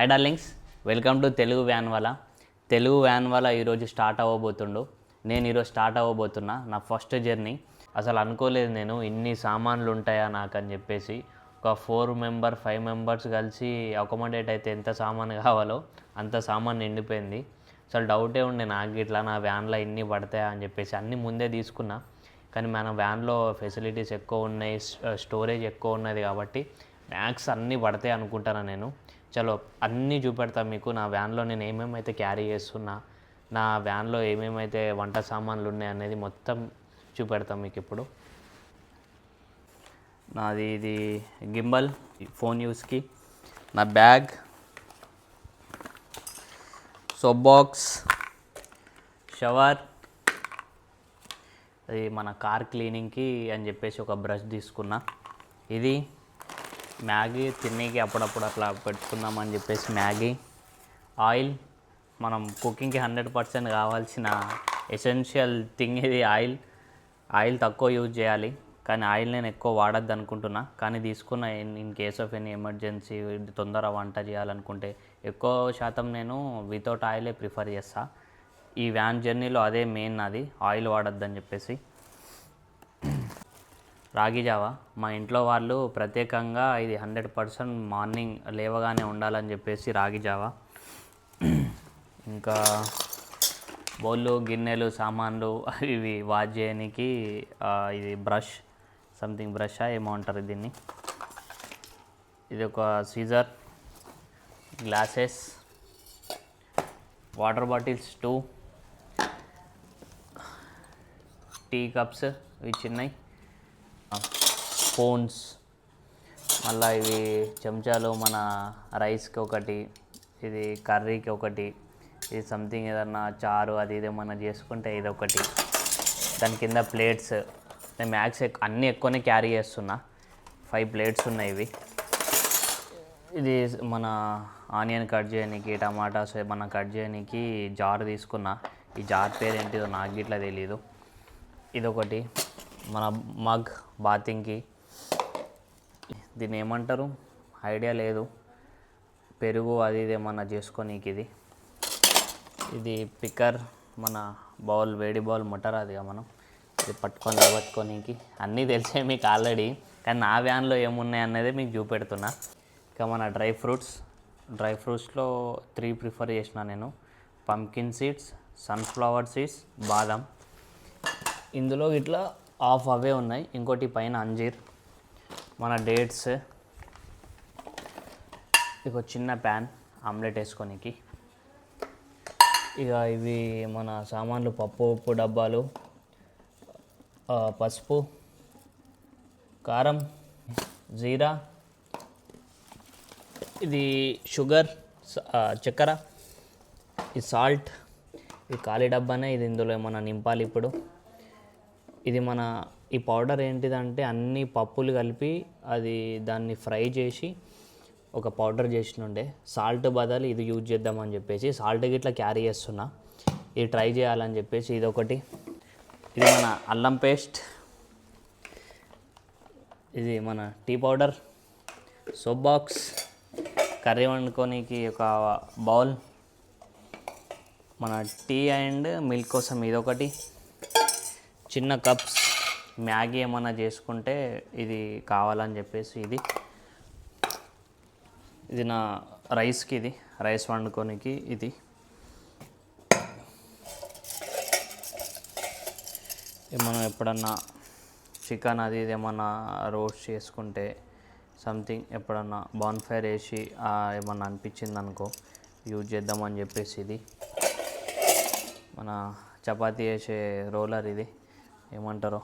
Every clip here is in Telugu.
High darlings, welcome to Telugu van wala ఈరోజు స్టార్ట్ అవ్వబోతుండు. నేను ఈరోజు స్టార్ట్ అవ్వబోతున్నా నా ఫస్ట్ జర్నీ. అసలు అనుకోలేదు నేను ఇన్ని సామాన్లు ఉంటాయా నాకు అని చెప్పేసి. ఒక 5 మెంబర్స్ కలిసి అకామిడేట్ అయితే ఎంత సామాన్ కావాలో అంత సామాన్ నిండిపోయింది. అసలు డౌటే ఉండే నాకు ఇట్లా నా వ్యాన్లో ఇన్ని పడతాయా అని చెప్పేసి. అన్నీ ముందే తీసుకున్నా, కానీ మన వ్యాన్లో ఫెసిలిటీస్ ఎక్కువ ఉన్నాయి, స్టోరేజ్ ఎక్కువ ఉన్నది కాబట్టి మ్యాక్స్ అన్నీ పడతాయి అనుకుంటాను నేను. చలో అన్నీ చూపెడతా మీకు. నా వ్యాన్లో నేను ఏమేమైతే క్యారీ చేస్తున్నా, నా వ్యాన్లో ఏమేమైతే వంట సామాన్లు ఉన్నాయి అనేది మొత్తం చూపెడతాం మీకు ఇప్పుడు. నాది ఇది గింబల్ ఫోన్ యూస్కి, నా బ్యాగ్, సోప్ బాక్స్, షవర్, అది మన కార్ క్లీనింగ్కి అని చెప్పేసి ఒక బ్రష్ తీసుకున్నా. ఇది మ్యాగీ తిన్నీకి అప్పుడప్పుడు అట్లా పెట్టుకుందామని చెప్పేసి మ్యాగీ, ఆయిల్, మనం కుకింగ్కి 100% కావాల్సిన ఎసెన్షియల్ థింగ్ ఇది ఆయిల్ తక్కువ యూజ్ చేయాలి, కానీ ఆయిల్ నేను ఎక్కువ వాడద్దు అనుకుంటున్నా. కానీ తీసుకున్న in case of any emergency తొందర వంట చేయాలనుకుంటే ఎక్కువ శాతం నేను వితౌట్ ఆయిలే ప్రిఫర్ చేస్తా. ఈ వ్యాన్ జర్నీలో అదే మెయిన్ నాది, ఆయిల్ వాడద్దని చెప్పేసి. రాగి జావా మా ఇంట్లో వాళ్ళు ప్రత్యేకంగా ఇది 100% మార్నింగ్ లేవగానే ఉండాలని చెప్పేసి రాగి జావా. ఇంకా బౌళ్ళు, గిన్నెలు, సామాన్లు ఇవి వాష్ చేయడానికి ఇది బ్రష్, సంథింగ్ బ్రషా ఏమో అంటారు దీన్ని. ఇది ఒక scissor, glasses, water bottles 2, tea cups ఇవి చిన్నవి, స్పూన్స్, మళ్ళీ ఇవి చెంచాలు, మన రైస్కి ఒకటి, ఇది కర్రీకి ఒకటి, ఇది సంథింగ్ ఏదన్నా చారు అది ఇదేమన్నా చేసుకుంటే ఇది ఒకటి. దాని కింద ప్లేట్స్. నేను మ్యాక్స్ అన్నీ ఎక్కువనే క్యారీ చేస్తున్నా. 5 ప్లేట్స్ ఉన్నాయి ఇవి. ఇది మన ఆనియన్ కట్ చేయడానికి, టమాటాస్ ఏమన్నా కట్ చేయడానికి జార్ తీసుకున్నా. ఈ జార్ పేరు ఏంటిదో నాకు ఇట్లా తెలీదు. ఇదొకటి, మన మగ్ బాతింగ్కి, దీన్ని ఏమంటారు ఐడియా లేదు, పెరుగు అది ఇది ఏమన్నా చేసుకోనీకి. ఇది పిక్కర్, మన బౌల్, వేడి బౌల్ ముట్టరాదుగా మనం, ఇది పట్టుకోనీకి. అన్నీ తెలిసే మీకు ఆల్రెడీ, కానీ నా వ్యాన్లో ఏమున్నాయి అన్నది మీకు చూపెడుతున్నా. ఇక మన డ్రై ఫ్రూట్స్లో 3 ప్రిఫర్ చేసిన నేను. పంకిన్ సీడ్స్, సన్ఫ్లవర్ సీడ్స్, బాదం. ఇందులో ఇట్లా హాఫ్ అవే ఉన్నాయి, ఇంకోటి పైన అంజీర్. మన డేట్స్, ఇక చిన్న ప్యాన్ ఆమ్లెట్ వేసుకోనికి. ఇక ఇవి మన సామాన్లు, పప్పు ఉప్పు డబ్బాలు, పసుపు, కారం, జీరా, ఇది షుగర్, చక్కెర, ఇది సాల్ట్. ఇది ఖాళీ డబ్బానే, ఇది ఇందులో ఏమన్నా నింపాలి ఇప్పుడు. ఇది మన ఈ పౌడర్ ఏంటిదంటే అన్ని పప్పులు కలిపి అది దాన్ని ఫ్రై చేసి ఒక పౌడర్ చేసినుండే. సాల్ట్ బదులు ఇది యూజ్ చేద్దామని చెప్పేసి సాల్ట్ గిట్లా క్యారీ చేస్తున్నా. ఇది ట్రై చేయాలని చెప్పేసి ఇదొకటి. ఇది మన అల్లం పేస్ట్, ఇది మన tea powder, soap box, curry వండుకోనికి ఒక బౌల్, మన టీ అండ్ మిల్క్ కోసం ఇదొకటి, చిన్న కప్స్, మ్యాగీ ఏమన్నా చేసుకుంటే ఇది కావాలని చెప్పేసి ఇది నా రైస్కి, ఇది రైస్ వండుకోనికి. ఇది మనం ఎప్పుడన్నా చికెన్ అది ఇది ఏమన్నా రోస్ట్ చేసుకుంటే సంథింగ్, ఎప్పుడన్నా బాన్ఫైర్ వేసి ఏమన్నా అనిపించింది అనుకో యూజ్ చేద్దామని చెప్పేసి. ఇది మన చపాతీ వేసే రోలర్, ఇది ఏమంటారో.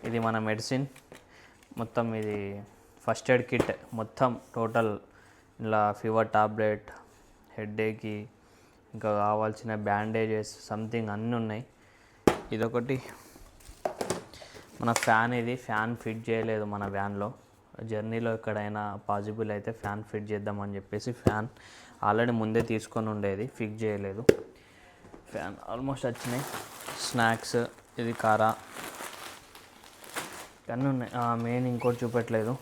ఇది మన మెడిసిన్ మొత్తం, ఇది ఫస్ట్ ఎయిడ్ కిట్ మొత్తం టోటల్. ఇలా ఫీవర్ టాబ్లెట్, హెడ్ఏక్కి, ఇంకా కావాల్సిన బ్యాండేజెస్ సంథింగ్ అన్నీ ఉన్నాయి. ఇదొకటి మన ఫ్యాన్. ఇది ఫ్యాన్ ఫిట్ చేయలేదు మన వ్యాన్లో. జర్నీలో ఎక్కడైనా పాసిబుల్ అయితే ఫ్యాన్ ఫిట్ చేద్దామని చెప్పేసి ఫ్యాన్ ఆల్రెడీ ముందే తీసుకొని ఉండేది, ఫిక్స్ చేయలేదు. ఫ్యాన్ ఆల్మోస్ట్ వచ్చినాయి. స్నాక్స్, ఇది కారా, అన్నీ ఉన్నాయి. మెయిన్ ఇంకోటి చూపెట్టలేదు,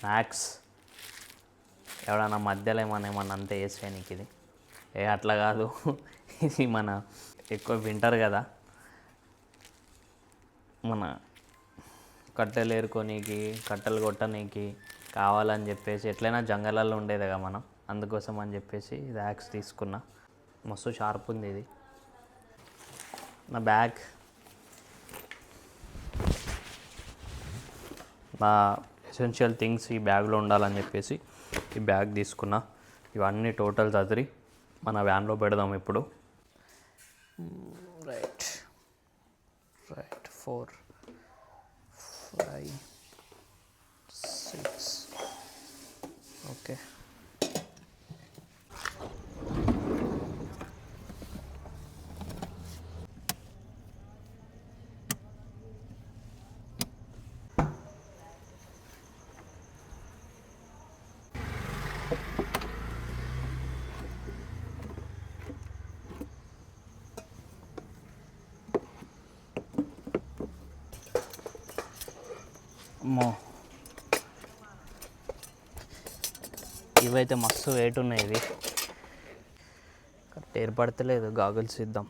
స్నాక్స్ ఎవడన్నా మధ్యలో ఏమన్నా అంతే వేసేయనికి ఇది అట్లా కాదు. ఇది మన ఎక్కువ వింటర్ కదా, మన కట్టెలు ఏరుకోనీకి కట్టెలు కొట్టనీకి కావాలని చెప్పేసి ఎట్లయినా జంగలాల్లో ఉండేదిగా మనం, అందుకోసం అని చెప్పేసి ఇది యాక్స్ తీసుకున్నా. మస్తు షార్ప్ ఉంది ఇది. నా బ్యాగ్, నా ఎసెన్షియల్ థింగ్స్ ఈ బ్యాగ్లో ఉండాలని చెప్పేసి ఈ బ్యాగ్ తీసుకున్నా. ఇవన్నీ టోటల్ చదిరి మన వ్యాన్లో పెడదాం ఇప్పుడు. Right 4 5 6 okay. అమ్మో, ఇవైతే మస్తు వెయిట్ ఉన్నాయి. ఇవి కరెక్ట్ ఏర్పడతలేదు. గాగుల్స్ ఇద్దాం.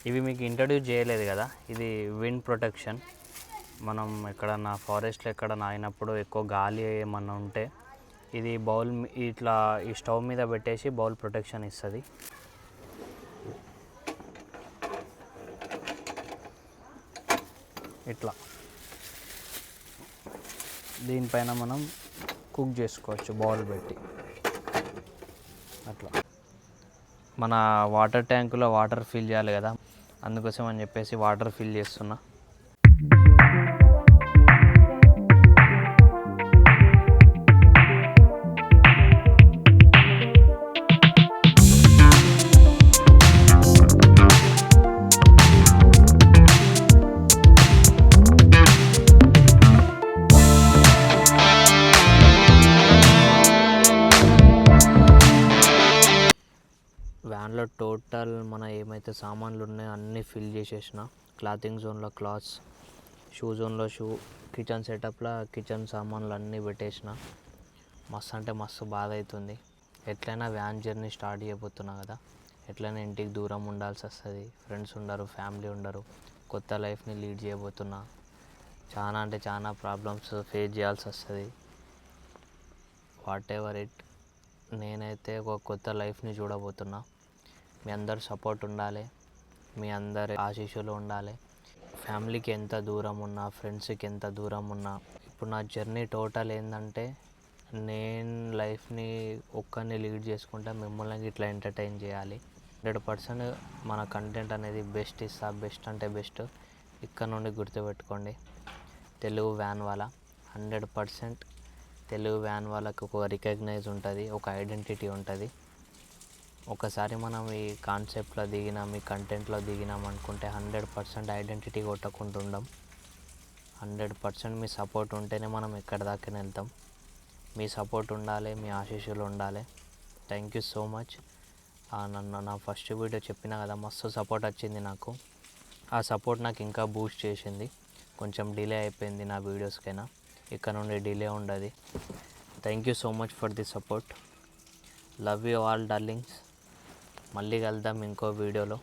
ఇవి మీకు ఇంట్రడ్యూస్ చేయలేదు కదా, ఇది విండ్ ప్రొటెక్షన్. మనం ఎక్కడన్నా ఫారెస్ట్లో ఎక్కడన్నా అయినప్పుడు ఎక్కువ గాలి ఏమన్నా ఉంటే ఇది బౌల్ ఇట్లా ఈ స్టవ్ మీద పెట్టేసి బౌల్ ప్రొటెక్షన్ ఇస్తుంది. ఇట్లా దీనిపైన మనం కుక్ చేసుకోవచ్చు బౌల్ పెట్టి. అట్లా మన వాటర్ ట్యాంకులో వాటర్ ఫిల్ చేయాలి కదా, అందుకోసం అని చెప్పేసి వాటర్ ఫిల్ చేస్తున్నా. వ్యాన్లో టోటల్ మన ఏమైతే సామాన్లు ఉన్నాయో అన్నీ ఫిల్ చేసేసిన. క్లాతింగ్ జోన్లో క్లాత్స్, షూ జోన్లో షూ, కిచెన్ సెటప్లో కిచెన్ సామాన్లు అన్నీ పెట్టేసిన. మస్తు అంటే మస్తు బాధ అవుతుంది. ఎట్లయినా వ్యాన్ జర్నీ స్టార్ట్ చేయబోతున్నా కదా, ఎట్లయినా ఇంటికి దూరం ఉండాల్సి వస్తుంది. ఫ్రెండ్స్ ఉండరు, ఫ్యామిలీ ఉండరు. కొత్త లైఫ్ని లీడ్ చేయబోతున్నా. చాలా అంటే చాలా ప్రాబ్లమ్స్ ఫేస్ చేయాల్సి వస్తుంది. వాట్ ఎవర్ ఇట్, నేనైతే ఒక కొత్త లైఫ్ని చూడబోతున్నా. మీ అందరు సపోర్ట్ ఉండాలి, మీ అందరి ఆశీస్సులు ఉండాలి. ఫ్యామిలీకి ఎంత దూరం ఉన్నా, ఫ్రెండ్స్కి ఎంత దూరం ఉన్నా, ఇప్పుడు నా జర్నీ టోటల్ ఏంటంటే నేను లైఫ్ని ఒక్కరిని లీడ్ చేసుకుంటా, మిమ్మల్ని ఇట్లా ఎంటర్టైన్ చేయాలి. 100% మన కంటెంట్ అనేది బెస్ట్ ఇస్తా. బెస్ట్ అంటే బెస్ట్. ఇక్కడ నుండి గుర్తుపెట్టుకోండి, తెలుగు వ్యాన్ వాళ్ళ 100% తెలుగు వ్యాన్ వాళ్ళకి ఒక రికగ్నైజ్ ఉంటుంది, ఒక ఐడెంటిటీ ఉంటుంది. ఒకసారి మనం ఈ కాన్సెప్ట్లో దిగినాం, ఈ కంటెంట్లో దిగినాం అనుకుంటే 100% ఐడెంటిటీ కొట్టకుండా ఉండం. 100% మీ సపోర్ట్ ఉంటేనే మనం ఎక్కడి దాకా వెళ్తాం. మీ సపోర్ట్ ఉండాలి, మీ ఆశీస్సులు ఉండాలి. Thank you so much. నన్ను నా ఫస్ట్ వీడియో చెప్పినా కదా, మస్తు సపోర్ట్ వచ్చింది నాకు. ఆ సపోర్ట్ నాకు ఇంకా బూస్ట్ చేసింది. కొంచెం డిలే అయిపోయింది నా వీడియోస్కైనా, ఇక్కడ నుండి డిలే ఉండదు. Thank you so much for the support. Love you all darlings. మళ్ళీ కలుద్దాం ఇంకో వీడియోలో.